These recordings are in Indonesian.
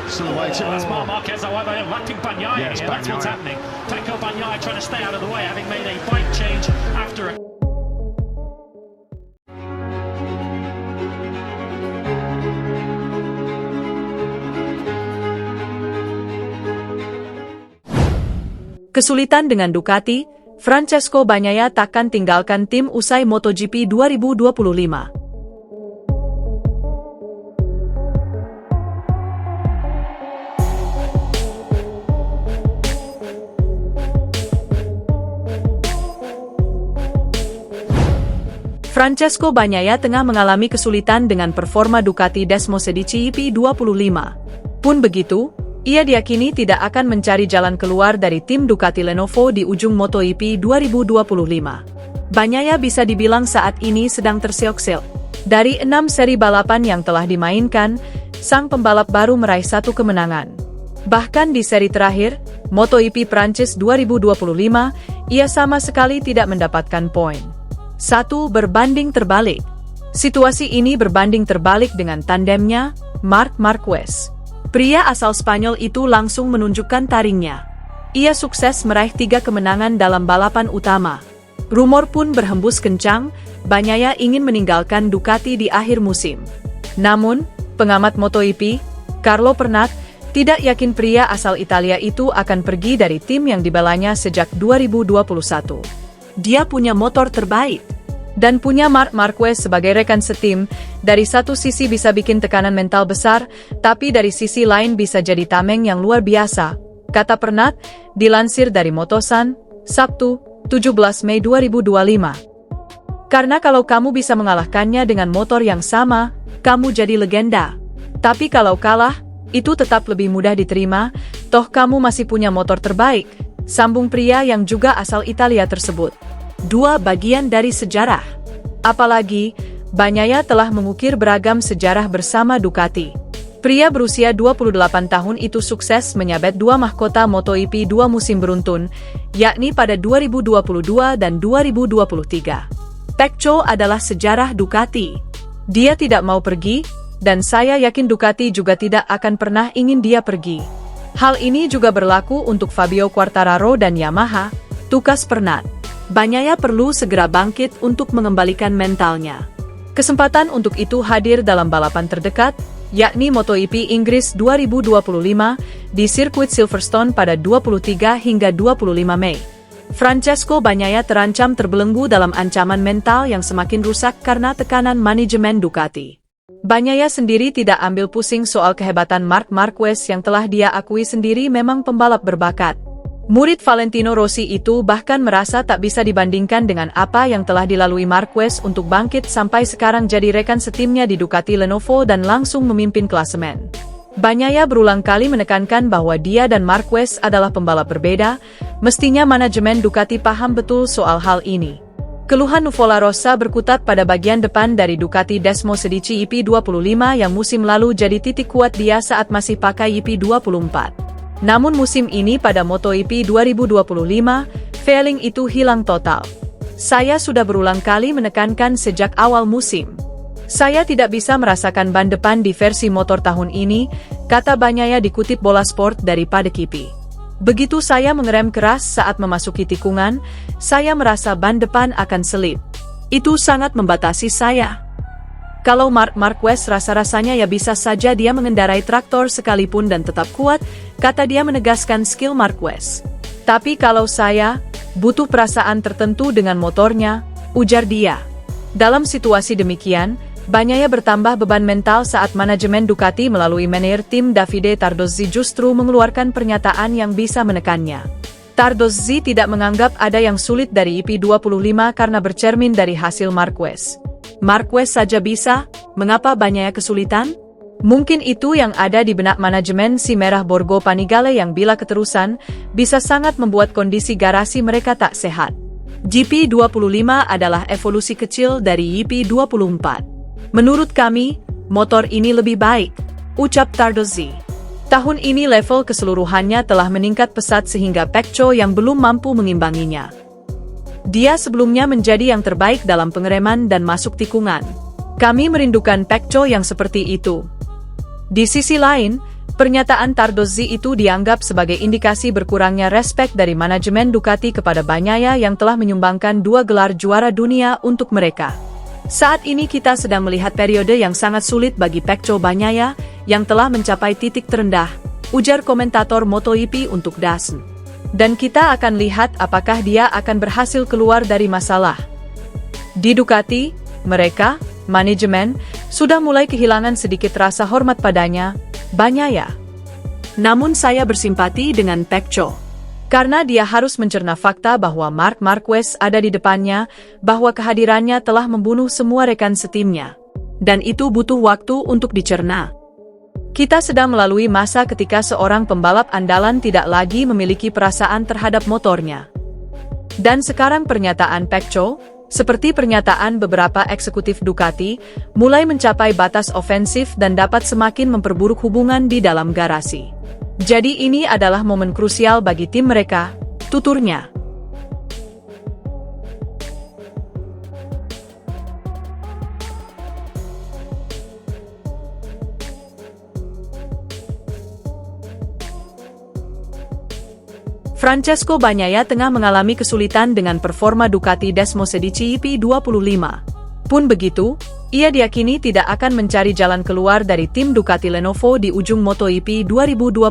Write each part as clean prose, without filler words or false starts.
Still away to That's Marc Marquez, however, lapping Bagnaia Yes, here. That's what's Bagnaia. happening. Pecco Bagnaia trying to stay out of the way, having made a bike change after a... Kesulitan dengan Ducati, Francesco Bagnaia takkan tinggalkan tim usai MotoGP 2025. Francesco Bagnaia tengah mengalami kesulitan dengan performa Ducati Desmosedici EP25. Pun begitu, ia diyakini tidak akan mencari jalan keluar dari tim Ducati Lenovo di ujung MotoGP 2025. Bagnaia bisa dibilang saat ini sedang terseok-seok. Dari 6 seri balapan yang telah dimainkan, sang pembalap baru meraih 1 kemenangan. Bahkan di seri terakhir, MotoGP Prancis 2025, ia sama sekali tidak mendapatkan poin. 1 berbanding terbalik. Situasi ini berbanding terbalik dengan tandemnya, Marc Marquez. Pria asal Spanyol itu langsung menunjukkan taringnya. Ia sukses meraih 3 kemenangan dalam balapan utama. Rumor pun berhembus kencang, Bagnaia ingin meninggalkan Ducati di akhir musim. Namun, pengamat MotoGP, Carlo Pernat, tidak yakin pria asal Italia itu akan pergi dari tim yang dibelanya sejak 2021. Dia punya motor terbaik. Dan punya Marc Marquez sebagai rekan setim, dari satu sisi bisa bikin tekanan mental besar, tapi dari sisi lain bisa jadi tameng yang luar biasa, kata Pernat, dilansir dari Motosan, Sabtu, 17 Mei 2025. Karena kalau kamu bisa mengalahkannya dengan motor yang sama, kamu jadi legenda. Tapi kalau kalah, itu tetap lebih mudah diterima, toh kamu masih punya motor terbaik, sambung pria yang juga asal Italia tersebut. 2 bagian dari sejarah. Apalagi, Bagnaia telah mengukir beragam sejarah bersama Ducati. Pria berusia 28 tahun itu sukses menyabet 2 mahkota MotoGP 2 musim beruntun, yakni pada 2022 dan 2023. Pecco adalah sejarah Ducati. Dia tidak mau pergi, dan saya yakin Ducati juga tidak akan pernah ingin dia pergi. Hal ini juga berlaku untuk Fabio Quartararo dan Yamaha, tukas Pernat. Bagnaia perlu segera bangkit untuk mengembalikan mentalnya. Kesempatan untuk itu hadir dalam balapan terdekat, yakni MotoGP Inggris 2025 di sirkuit Silverstone pada 23 hingga 25 Mei. Francesco Bagnaia terancam terbelenggu dalam ancaman mental yang semakin rusak karena tekanan manajemen Ducati. Bagnaia sendiri tidak ambil pusing soal kehebatan Marc Marquez yang telah dia akui sendiri memang pembalap berbakat. Murid Valentino Rossi itu bahkan merasa tak bisa dibandingkan dengan apa yang telah dilalui Marquez untuk bangkit sampai sekarang jadi rekan setimnya di Ducati Lenovo dan langsung memimpin klasemen. Bagnaia berulang kali menekankan bahwa dia dan Marquez adalah pembalap berbeda, mestinya manajemen Ducati paham betul soal hal ini. Keluhan Nuvola Rossa berkutat pada bagian depan dari Ducati Desmosedici EP25 yang musim lalu jadi titik kuat dia saat masih pakai EP24. Namun musim ini pada MotoGP 2025, failing itu hilang total. Saya sudah berulang kali menekankan sejak awal musim. Saya tidak bisa merasakan ban depan di versi motor tahun ini, kata Bagnaia dikutip Bola Sport dari Padekipi. Begitu saya mengerem keras saat memasuki tikungan, saya merasa ban depan akan selip. Itu sangat membatasi saya. Kalau Marc Marquez rasa-rasanya ya bisa saja dia mengendarai traktor sekalipun dan tetap kuat, kata dia menegaskan skill Marquez. Tapi kalau saya, butuh perasaan tertentu dengan motornya, ujar dia. Dalam situasi demikian, Bagnaia bertambah beban mental saat manajemen Ducati melalui manajer tim Davide Tardozzi justru mengeluarkan pernyataan yang bisa menekannya. Tardozzi tidak menganggap ada yang sulit dari EP25 karena bercermin dari hasil Marquez. Marquez saja bisa, mengapa Bagnaia kesulitan? Mungkin itu yang ada di benak manajemen si Merah Borgo Panigale yang bila keterusan, bisa sangat membuat kondisi garasi mereka tak sehat. GP25 adalah evolusi kecil dari EP24. Menurut kami, motor ini lebih baik, ucap Tardozzi. Tahun ini level keseluruhannya telah meningkat pesat sehingga Pecco yang belum mampu mengimbanginya. Dia sebelumnya menjadi yang terbaik dalam pengereman dan masuk tikungan. Kami merindukan Pecco yang seperti itu. Di sisi lain, Pernyataan Tardozzi itu dianggap sebagai indikasi berkurangnya respek dari manajemen Ducati kepada Bagnaia yang telah menyumbangkan 2 gelar juara dunia untuk mereka. Saat ini kita sedang melihat periode yang sangat sulit bagi Pecco Bagnaia yang telah mencapai titik terendah, ujar komentator MotoGP untuk DAZN. Dan kita akan lihat apakah dia akan berhasil keluar dari masalah. Di Ducati, mereka, manajemen, sudah mulai kehilangan sedikit rasa hormat padanya, Bagnaia. Namun saya bersimpati dengan Pecco. Karena dia harus mencerna fakta bahwa Marc Marquez ada di depannya, bahwa kehadirannya telah membunuh semua rekan setimnya. Dan itu butuh waktu untuk dicerna. Kita sedang melalui masa ketika seorang pembalap andalan tidak lagi memiliki perasaan terhadap motornya. Dan sekarang pernyataan Pecco, seperti pernyataan beberapa eksekutif Ducati, mulai mencapai batas ofensif dan dapat semakin memperburuk hubungan di dalam garasi. Jadi ini adalah momen krusial bagi tim mereka, tuturnya. Francesco Bagnaia tengah mengalami kesulitan dengan performa Ducati Desmosedici EP25. Pun begitu, ia diyakini tidak akan mencari jalan keluar dari tim Ducati Lenovo di ujung MotoGP 2025.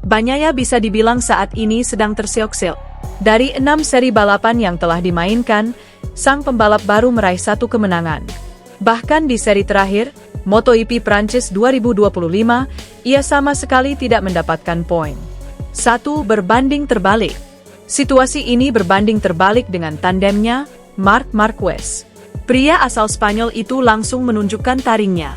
Bagnaia bisa dibilang saat ini sedang terseok-seok. Dari 6 seri balapan yang telah dimainkan, sang pembalap baru meraih 1 kemenangan. Bahkan di seri terakhir, MotoGP Prancis 2025, ia sama sekali tidak mendapatkan poin. 1 berbanding terbalik. Situasi ini berbanding terbalik dengan tandemnya, Marc Marquez. Pria asal Spanyol itu langsung menunjukkan taringnya.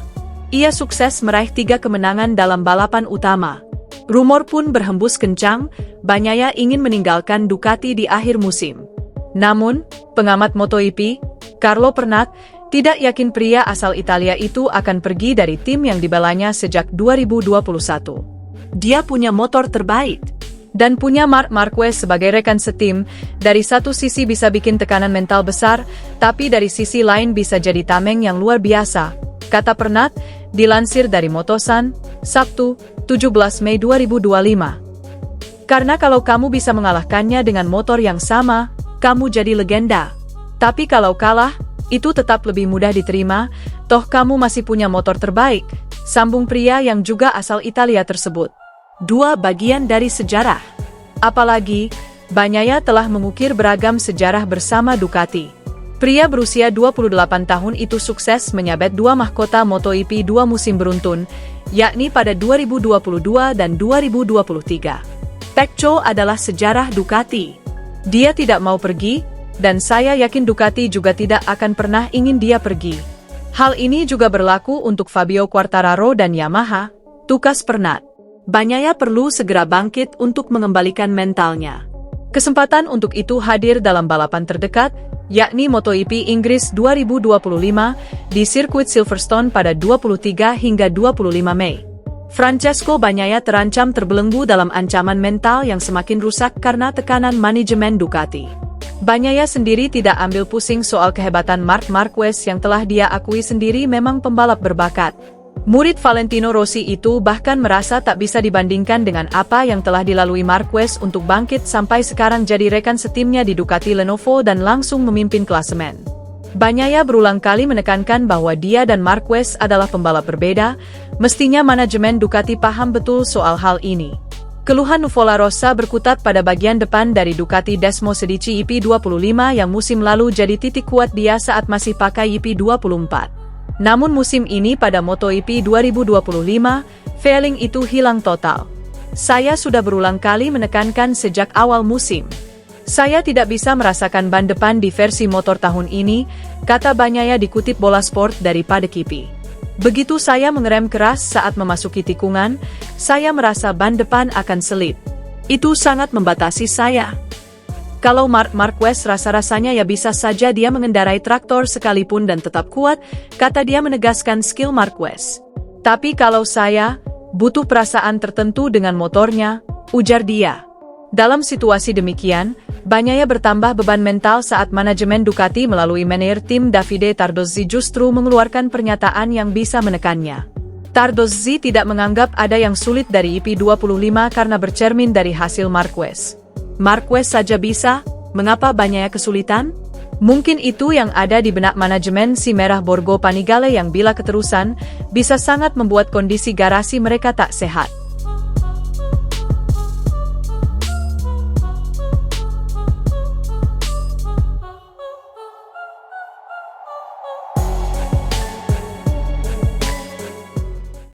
Ia sukses meraih 3 kemenangan dalam balapan utama. Rumor pun berhembus kencang, Bagnaia ingin meninggalkan Ducati di akhir musim. Namun, pengamat MotoGP, Carlo Pernat, tidak yakin pria asal Italia itu akan pergi dari tim yang dibelanya sejak 2021. Dia punya motor terbaik. Dan punya Marc Marquez sebagai rekan setim, dari satu sisi bisa bikin tekanan mental besar, tapi dari sisi lain bisa jadi tameng yang luar biasa, kata Pernat, dilansir dari Motosan, Sabtu, 17 Mei 2025. Karena kalau kamu bisa mengalahkannya dengan motor yang sama, kamu jadi legenda. Tapi kalau kalah, itu tetap lebih mudah diterima, toh kamu masih punya motor terbaik, sambung pria yang juga asal Italia tersebut. 2 bagian dari sejarah. Apalagi, Bagnaia telah mengukir beragam sejarah bersama Ducati. Pria berusia 28 tahun itu sukses menyabet 2 mahkota MotoGP 2 musim beruntun, yakni pada 2022 dan 2023. Pecco adalah sejarah Ducati. Dia tidak mau pergi, dan saya yakin Ducati juga tidak akan pernah ingin dia pergi. Hal ini juga berlaku untuk Fabio Quartararo dan Yamaha, tukas Pernat. Bagnaia perlu segera bangkit untuk mengembalikan mentalnya. Kesempatan untuk itu hadir dalam balapan terdekat, yakni MotoGP Inggris 2025 di sirkuit Silverstone pada 23 hingga 25 Mei. Francesco Bagnaia terancam terbelenggu dalam ancaman mental yang semakin rusak karena tekanan manajemen Ducati. Bagnaia sendiri tidak ambil pusing soal kehebatan Marc Marquez yang telah dia akui sendiri memang pembalap berbakat. Murid Valentino Rossi itu bahkan merasa tak bisa dibandingkan dengan apa yang telah dilalui Marquez untuk bangkit sampai sekarang jadi rekan setimnya di Ducati Lenovo dan langsung memimpin klasemen. Bagnaia berulang kali menekankan bahwa dia dan Marquez adalah pembalap berbeda, mestinya manajemen Ducati paham betul soal hal ini. Keluhan Nuvola Rossa berkutat pada bagian depan dari Ducati Desmosedici EP25 yang musim lalu jadi titik kuat dia saat masih pakai EP24. Namun musim ini pada MotoGP 2025, failing itu hilang total. Saya sudah berulang kali menekankan sejak awal musim. Saya tidak bisa merasakan ban depan di versi motor tahun ini, kata Bagnaia dikutip Bola Sport dari Padekippi. Begitu saya mengerem keras saat memasuki tikungan, saya merasa ban depan akan selip. Itu sangat membatasi saya. Kalau Marc Marquez rasa-rasanya ya bisa saja dia mengendarai traktor sekalipun dan tetap kuat, kata dia menegaskan skill Marquez. Tapi kalau saya, butuh perasaan tertentu dengan motornya, ujar dia. Dalam situasi demikian, Bagnaia bertambah beban mental saat manajemen Ducati melalui manajer tim Davide Tardozzi justru mengeluarkan pernyataan yang bisa menekannya. Tardozzi tidak menganggap ada yang sulit dari IP25 karena bercermin dari hasil Marquez. Marquez saja bisa, mengapa banyaknya kesulitan? Mungkin itu yang ada di benak manajemen si Merah Borgo Panigale yang bila keterusan, bisa sangat membuat kondisi garasi mereka tak sehat.